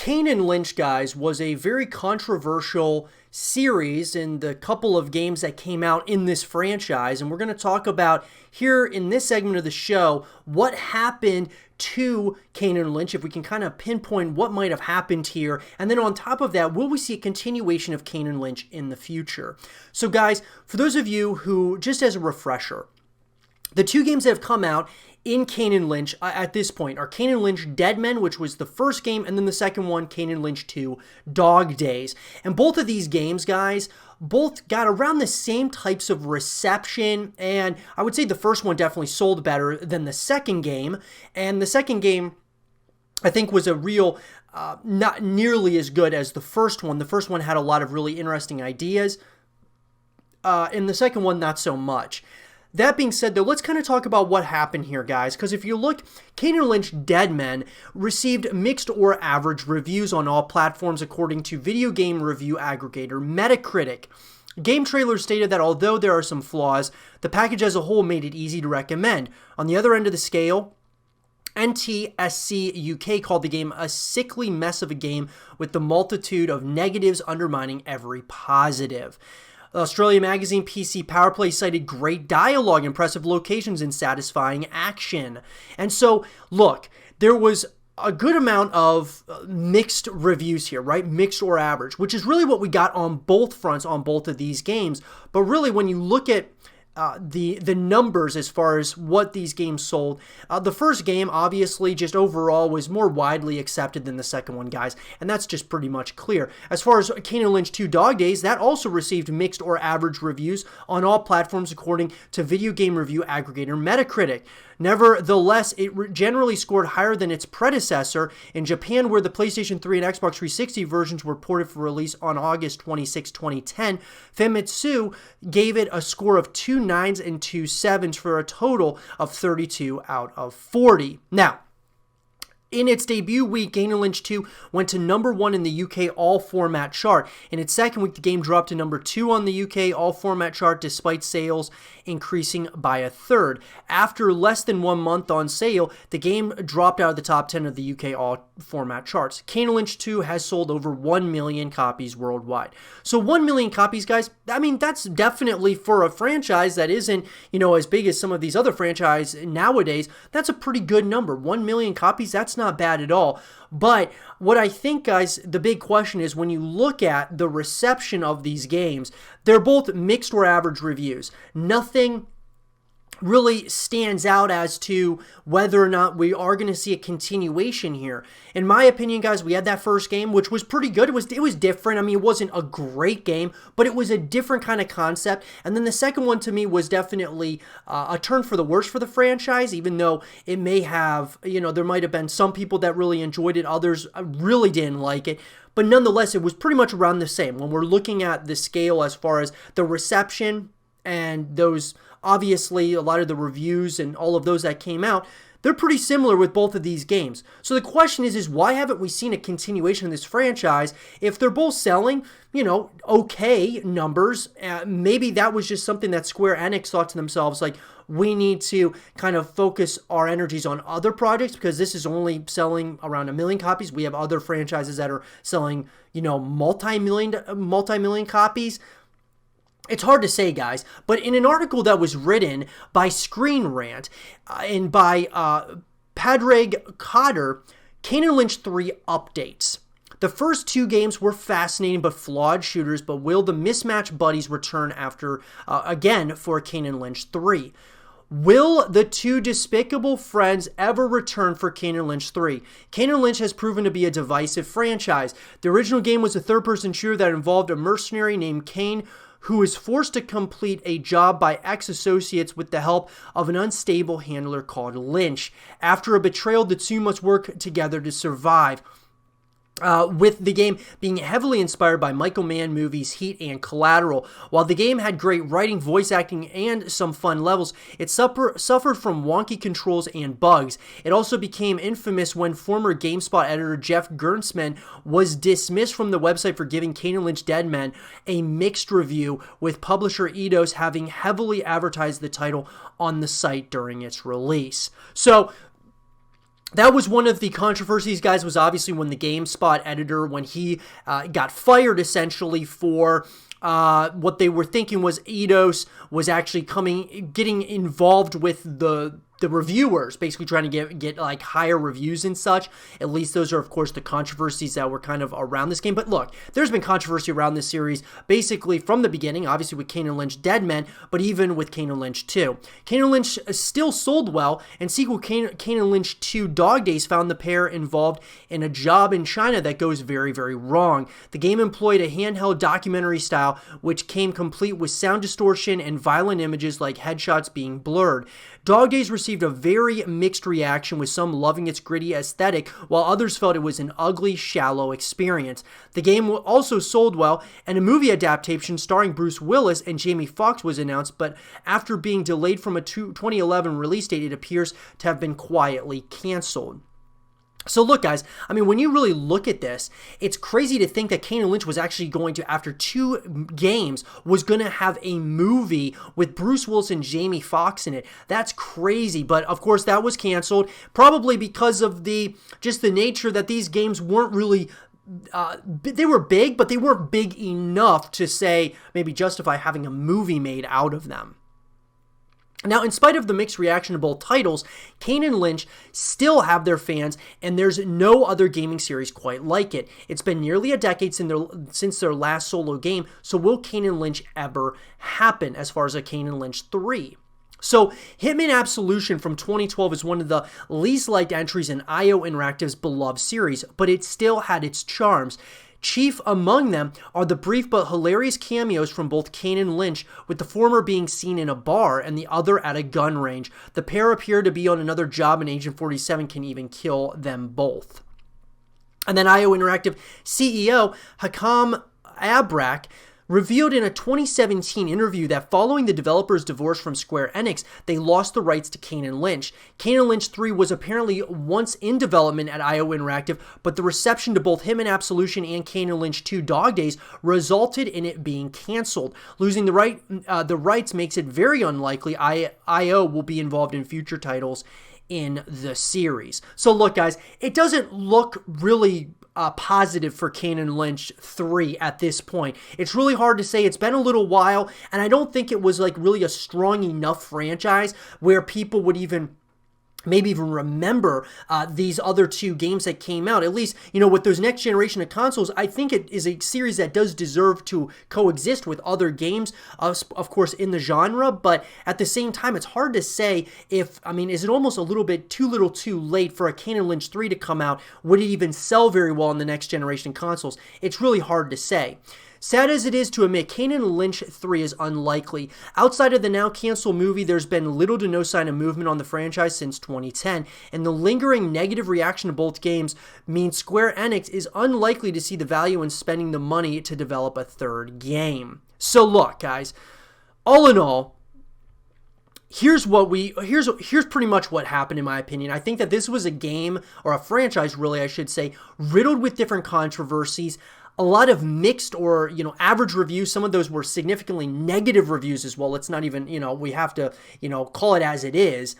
Kane Lynch, guys, was a very controversial series in the couple of games that came out in this franchise. And we're going to talk about here in this segment of the show what happened to Kane Lynch, if we can kind of pinpoint what might have happened here. And then on top of that, will we see a continuation of Kane Lynch in the future? So guys, for those of you who, just as a refresher, the two games that have come out in Kane Lynch at this point are Kane Lynch Dead Men, which was the first game, and then the second one, Kane Lynch 2 Dog Days. And both of these games, guys, both got around the same types of reception, and I would say the first one definitely sold better than the second game, and the second game, I think, was a real, not nearly as good as the first one. The first one had a lot of really interesting ideas, and the second one, not so much. That being said, though, let's kind of talk about what happened here, guys, because if you look, Kane Lynch Dead Men received mixed or average reviews on all platforms according to video game review aggregator Metacritic. Game trailers stated that although there are some flaws, the package as a whole made it easy to recommend. On the other end of the scale, NTSC UK called the game a sickly mess of a game with the multitude of negatives undermining every positive. Australia Magazine PC Power Play cited great dialogue, impressive locations, and satisfying action. And so, look, there was a good amount of mixed reviews here, right? Mixed or average, which is really what we got on both fronts on both of these games. But really, when you look at the numbers as far as what these games sold. The first game, obviously, just overall was more widely accepted than the second one, guys, and that's just pretty much clear. As far as Kane Lynch 2 Dog Days, that also received mixed or average reviews on all platforms according to video game review aggregator Metacritic. Nevertheless, it generally scored higher than its predecessor. In Japan, where the PlayStation 3 and Xbox 360 versions were ported for release on August 26, 2010, Famitsu gave it a score of 2 9s and 2 7s for a total of 32 out of 40. Now, in its debut week, Kane Lynch 2 went to number 1 in the UK all-format chart. In its second week, the game dropped to number 2 on the UK all-format chart despite sales increasing by a third. After less than 1 month on sale, the game dropped out of the top 10 of the UK all-format charts. Kane Lynch 2 has sold over 1 million copies worldwide. So 1 million copies, guys, I mean, that's definitely for a franchise that isn't, as big as some of these other franchises nowadays, that's a pretty good number. 1 million copies, that's not bad at all. But what I think, guys, the big question is when you look at the reception of these games, they're both mixed or average reviews. Nothing really stands out as to whether or not we are going to see a continuation here. In my opinion, guys, we had that first game, which was pretty good. It was different. I mean, it wasn't a great game, but it was a different kind of concept. And then the second one, to me, was definitely a turn for the worse for the franchise, even though it may have, there might have been some people that really enjoyed it. Others really didn't like it. But nonetheless, it was pretty much around the same. When we're looking at the scale as far as the reception and those, obviously, a lot of the reviews and all of those that came out, they're pretty similar with both of these games. So the question is why haven't we seen a continuation of this franchise if they're both selling, okay numbers? Maybe that was just something that Square Enix thought to themselves, like, we need to kind of focus our energies on other projects because this is only selling around 1 million copies. We have other franchises that are selling, multi-million copies. It's hard to say, guys, but in an article that was written by Screen Rant and by Padraig Cotter, Kane Lynch 3 updates. The first 2 games were fascinating but flawed shooters, but will the mismatched buddies return after, again, for Kane Lynch 3? Will the 2 despicable friends ever return for Kane Lynch 3? Kane Lynch has proven to be a divisive franchise. The original game was a third-person shooter that involved a mercenary named Kane who is forced to complete a job by ex-associates with the help of an unstable handler called Lynch. After a betrayal, the two must work together to survive. With the game being heavily inspired by Michael Mann movies Heat and Collateral. While the game had great writing, voice acting, and some fun levels, it suffered from wonky controls and bugs. It also became infamous when former GameSpot editor Jeff Gernsman was dismissed from the website for giving Kane Lynch Dead Men a mixed review, with publisher Eidos having heavily advertised the title on the site during its release. So, That was one of the controversies, guys, was obviously when the GameSpot editor, when he got fired essentially for what they were thinking was Eidos was actually getting involved with the reviewers, basically trying to get like higher reviews and such. At least those are, of course, the controversies that were kind of around this game. But look, there's been controversy around this series basically from the beginning, obviously with Kane Lynch Dead Men, but even with Kane Lynch 2. Kane Lynch still sold well, and sequel Kane Lynch 2 Dog Days found the pair involved in a job in China that goes very, very wrong. The game employed a handheld documentary style, which came complete with sound distortion and violent images like headshots being blurred. Dog Days received a very mixed reaction, with some loving its gritty aesthetic, while others felt it was an ugly, shallow experience. The game also sold well, and a movie adaptation starring Bruce Willis and Jamie Foxx was announced, but after being delayed from a 2011 release date, it appears to have been quietly canceled. So look, guys, I mean, when you really look at this, it's crazy to think that Kane Lynch was actually going to, after 2 games, was going to have a movie with Bruce Willis and Jamie Foxx in it. That's crazy, but of course that was canceled, probably because of just the nature that these games weren't really they were big, but they weren't big enough to say, maybe justify having a movie made out of them. Now, in spite of the mixed reaction to both titles, Kane and Lynch still have their fans, and there's no other gaming series quite like it. It's been nearly a decade since their last solo game, so will Kane and Lynch ever happen as far as a Kane and Lynch 3? So, Hitman Absolution from 2012 is one of the least liked entries in IO Interactive's beloved series, but it still had its charms. Chief among them are the brief but hilarious cameos from both Kane and Lynch, with the former being seen in a bar and the other at a gun range. The pair appear to be on another job, and Agent 47 can even kill them both. And then IO Interactive CEO Hakam Abrak revealed in a 2017 interview that following the developer's divorce from Square Enix, they lost the rights to Kane and Lynch. Kane and Lynch 3 was apparently once in development at IO Interactive, but the reception to both Hitman Absolution and Kane and Lynch 2 Dog Days resulted in it being canceled. Losing the rights makes it very unlikely IO will be involved in future titles in the series. So look, guys, it doesn't look really positive for Kane and Lynch 3 at this point. It's really hard to say. It's been a little while, and I don't think it was like really a strong enough franchise where people would maybe even remember these other 2 games that came out. At least, you know, with those next generation of consoles, I think it is a series that does deserve to coexist with other games, of course, in the genre. But at the same time, it's hard to say if, I mean, is it almost a little bit too little too late for a Kane and Lynch 3 to come out? Would it even sell very well in the next generation consoles? It's really hard to say. Sad as it is to admit, Kane and Lynch 3 is unlikely. Outside of the now canceled movie, there's been little to no sign of movement on the franchise since 2010, and the lingering negative reaction to both games means Square Enix is unlikely to see the value in spending the money to develop a 3rd game. So look, guys, all in all, here's pretty much what happened in my opinion. I think that this was a game, or a franchise really I should say, riddled with different controversies, a lot of mixed or, you know, average reviews. Some of those were significantly negative reviews as well. It's not even, you know, we have to, you know, call it as it is.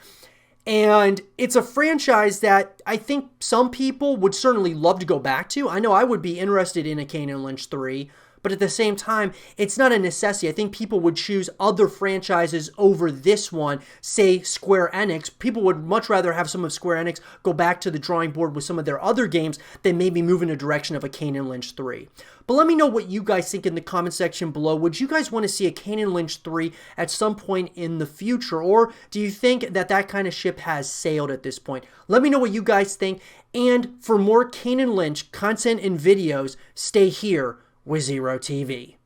And it's a franchise that I think some people would certainly love to go back to. I know I would be interested in a Kane and Lynch 3, but at the same time, it's not a necessity. I think people would choose other franchises over this one, say Square Enix. People would much rather have some of Square Enix go back to the drawing board with some of their other games than maybe move in a direction of a Kane and Lynch 3. But let me know what you guys think in the comment section below. Would you guys want to see a Kane and Lynch 3 at some point in the future? Or do you think that that kind of ship has sailed at this point? Let me know what you guys think. And for more Kane and Lynch content and videos, stay here with Zero TV.